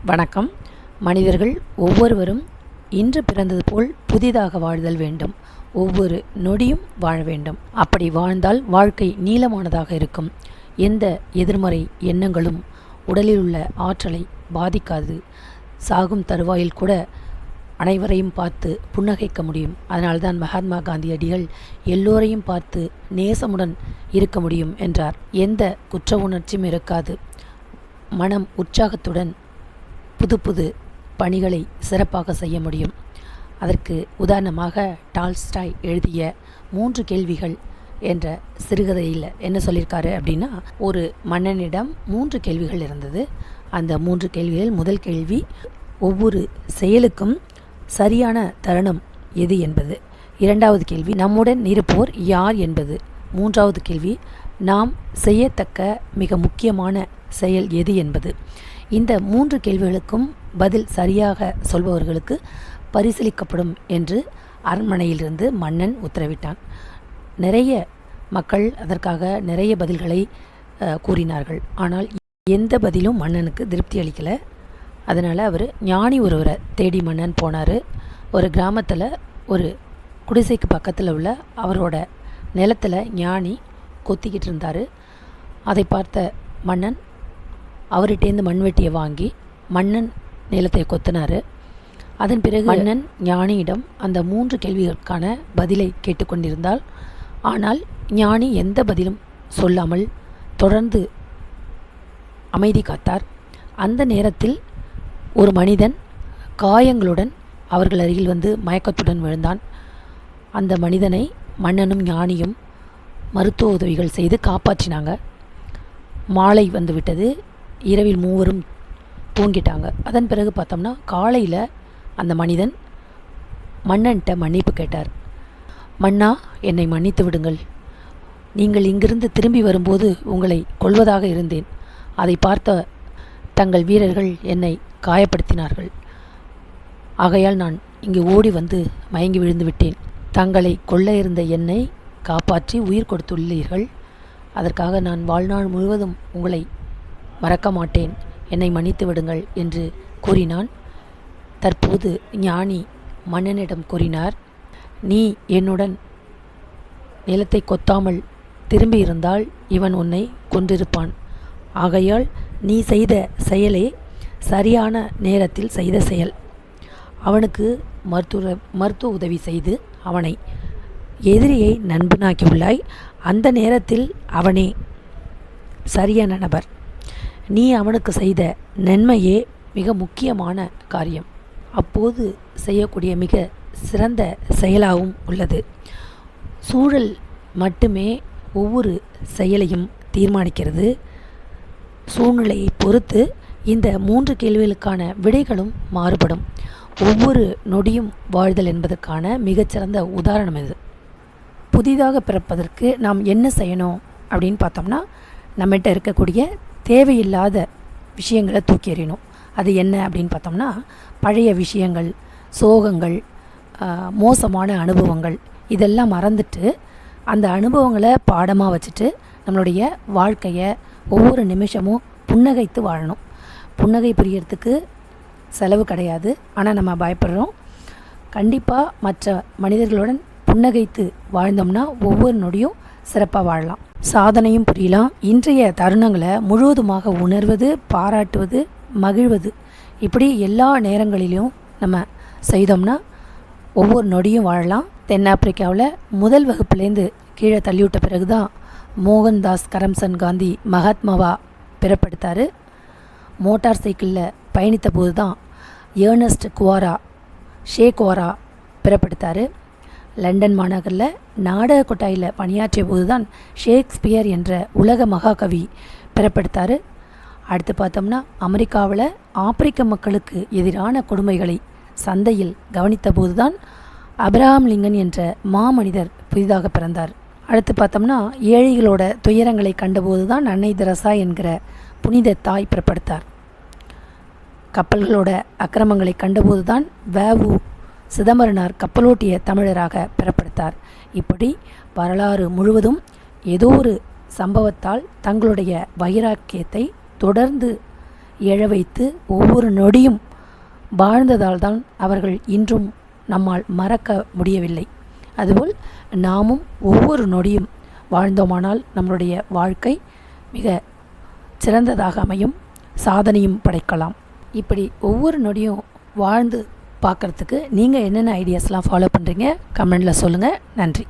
வணக்கம். மனிதர்கள் ஒவ்வொருவரும் இன்று பிறந்தது போல் புதிதாக வாழ்தல் வேண்டும். ஒவ்வொரு நொடியும் வாழ வேண்டும். அப்படி வாழ்ந்தால் வாழ்க்கை நீளமானதாக இருக்கும். எந்த எதிர்மறை எண்ணங்களும் உடலில் உள்ள ஆற்றலை பாதிக்காது. சாகும் தருவாயில் கூட அனைவரையும் பார்த்து புன்னகைக்க முடியும். அதனால்தான் மகாத்மா காந்தியடிகள் எல்லோரையும் பார்த்து நேசமுடன் இருக்க முடியும் என்றார். எந்த குற்ற உணர்ச்சியும் இருக்காது. மனம் உற்சாகத்துடன் புது புது பணிகளை சிறப்பாக செய்ய முடியும். அதற்கு உதாரணமாக டால்ஸ்டாய் எழுதிய 3 கேள்விகள் என்ற சிறுகதையில் என்ன சொல்லியிருக்காரு அப்படின்னா, ஒரு மன்னனிடம் 3 கேள்விகள் இருந்தது. அந்த 3 கேள்விகளில் முதல் கேள்வி, ஒவ்வொரு செயலுக்கும் சரியான தருணம் எது என்பது. இரண்டாவது கேள்வி, நம்முடன் இருப்போர் யார் என்பது. மூன்றாவது கேள்வி, நாம் செய்யத்தக்க மிக முக்கியமான செயல் எது என்பது. இந்த 3 கேள்விகளுக்கும் பதில் சரியாக சொல்பவர்களுக்கு பரிசீலிக்கப்படும் என்று அரண்மனையிலிருந்து மன்னன் உத்தரவிட்டான். நிறைய மக்கள் அதற்காக நிறைய பதில்களை கூறினார்கள். ஆனால் எந்த பதிலும் மன்னனுக்கு திருப்தி அளிக்கலை. அதனால் அவர் ஞானி ஒருவரை தேடி மன்னன் போனார். ஒரு கிராமத்தில் ஒரு குடிசைக்கு பக்கத்தில் உள்ள அவரோட நிலத்தில் ஞானி கொத்திக்கிட்டு இருந்தார். அதை பார்த்த மன்னன் அவர்கிட்டேருந்து மண்வெட்டியை வாங்கி மன்னன் நிலத்தை கொத்தினார். அதன் பிறகு மன்னன் ஞானியிடம் அந்த 3 கேள்விகளுக்கான பதிலை கேட்டுக்கொண்டிருந்தால், ஆனால் ஞானி எந்த பதிலும் சொல்லாமல் தொடர்ந்து அமைதி காத்தார். அந்த நேரத்தில் ஒரு மனிதன் காயங்களுடன் அவர்கள் அருகில் வந்து மயக்கத்துடன் விழுந்தான். அந்த மனிதனை மன்னனும் ஞானியும் மருத்துவ உதவிகள் செய்து காப்பாற்றினாங்க. மாலை வந்துவிட்டது. இரவில் மூவரும் தூங்கிட்டாங்க. அதன் பிறகு பார்த்தோம்னா காலையில் அந்த மனிதன் மன்னன்கிட்ட மன்னிப்பு கேட்டார். மன்னா, என்னை மன்னித்து விடுங்கள். நீங்கள் இங்கிருந்து திரும்பி வரும்போது உங்களை கொல்வதாக இருந்தேன். அதை பார்த்த தங்கள் வீரர்கள் என்னை காயப்படுத்தினார்கள். ஆகையால் நான் இங்கு ஓடி வந்து மயங்கி விழுந்து விட்டேன். தங்களை கொல்ல இருந்த என்னை காப்பாற்றி உயிர் கொடுத்துள்ளீர்கள். அதற்காக நான் வாழ்நாள் முழுவதும் உங்களை மறக்க மாட்டேன். என்னை மன்னித்து விடுங்கள் என்று கூறினான். தற்போது ஞானி மன்னனிடம் கூறினார், நீ என்னுடன் நிலத்தை கொத்தாமல் திரும்பி இருந்தால் இவன் உன்னை கொன்றிருப்பான். ஆகையால் நீ செய்த செயலே சரியான நேரத்தில் செய்த செயல். அவனுக்கு மருத்துவ உதவி செய்து அவனை எதிரியை நண்பனாக்கியுள்ளாய். அந்த நேரத்தில் அவனே சரியான நபர். நீ அவனுக்கு செய்த நன்மையே மிக முக்கியமான காரியம். அப்போது செய்யக்கூடிய மிக சிறந்த செயலாகவும் உள்ளது. சூழல் மட்டுமே ஒவ்வொரு செயலையும் தீர்மானிக்கிறது. சூழ்நிலையை பொறுத்து இந்த 3 கேள்விகளுக்கான விடைகளும் மாறுபடும். ஒவ்வொரு நொடியும் வாழ்தல் என்பதற்கான மிகச்சிறந்த உதாரணம் இது. புதிதாக பிறப்பதற்கு நாம் என்ன செய்யணும் அப்படின்னு பார்த்தோம்னா, நம்மகிட்ட இருக்கக்கூடிய தேவையில்லாத விஷயங்களை தூக்கி எறியணும். அது என்ன அப்படின்னு பார்த்தோம்னா, பழைய விஷயங்கள், சோகங்கள், மோசமான அனுபவங்கள் இதெல்லாம் மறந்துட்டு அந்த அனுபவங்களை பாடமாக வச்சுட்டு நம்மளுடைய வாழ்க்கையை ஒவ்வொரு நிமிஷமும் புன்னகைத்து வாழணும். புன்னகை புரியறதுக்கு செலவு கிடையாது. ஆனால் நம்ம பயப்படுறோம். கண்டிப்பாக மற்ற மனிதர்களுடன் புன்னகைத்து வாழ்ந்தோம்னா ஒவ்வொரு நொடியும் சிறப்பாக வாழலாம். சாதனையும் புரியலாம். இன்றைய தருணங்களை முழுவதுமாக உணர்வது, பாராட்டுவது, மகிழ்வது, இப்படி எல்லா நேரங்களிலும் நம்ம செய்தோம்னா ஒவ்வொரு நொடியும் வாழலாம். தென்னாப்பிரிக்காவில் முதல் வகுப்புலேருந்து கீழே தள்ளிவிட்ட பிறகு தான் மோகன்தாஸ் கரம்சந்த் காந்தி மகாத்மாவா பிறப்படுத்தார். மோட்டார் சைக்கிளில் பயணித்த போது தான் ஏர்னஸ்ட் ஷேக்வாரா பிறப்படுத்தார். லண்டன் மாநகரில் நாடக கொட்டாயில் பணியாற்றிய போது தான் ஷேக்ஸ்பியர் என்ற உலக மகாகவி பிறப்படுத்தார். அடுத்து பார்த்தோம்னா, அமெரிக்காவில் ஆப்பிரிக்க மக்களுக்கு எதிரான கொடுமைகளை சந்தையில் கவனித்த போது தான் அப்ரஹாம் லிங்கன் என்ற மாமனிதர் புதிதாக பிறந்தார். அடுத்து பார்த்தோம்னா, ஏழைகளோட துயரங்களை கண்டபோது தான் அன்னை தெரசா என்கிற புனித தாய் பிறப்படுத்தார். கப்பல்களோட அக்கிரமங்களை கண்டபோது தான் வ.உ. சிதம்பரனார் கப்பலோட்டிய தமிழராக பிறப்படுத்தார். இப்படி வரலாறு முழுவதும் ஏதோ ஒரு சம்பவத்தால் தங்களுடைய வைராக்கியத்தை தொடர்ந்து எழ வைத்து ஒவ்வொரு நொடியும் வாழ்ந்ததால் தான் அவர்கள் இன்றும் நம்மால் மறக்க முடியவில்லை. அதுபோல் நாமும் ஒவ்வொரு நொடியும் வாழ்ந்தோமானால் நம்மளுடைய வாழ்க்கை மிக சிறந்ததாக அமையும், சாதனையும் படைக்கலாம். இப்படி ஒவ்வொரு நொடியும் வாழ்ந்து பார்க்குறதுக்கு நீங்கள் என்னென்ன ஐடியாஸ்லாம் ஃபாலோ பண்ணுறீங்க கமெண்டில் சொல்லுங்கள். நன்றி.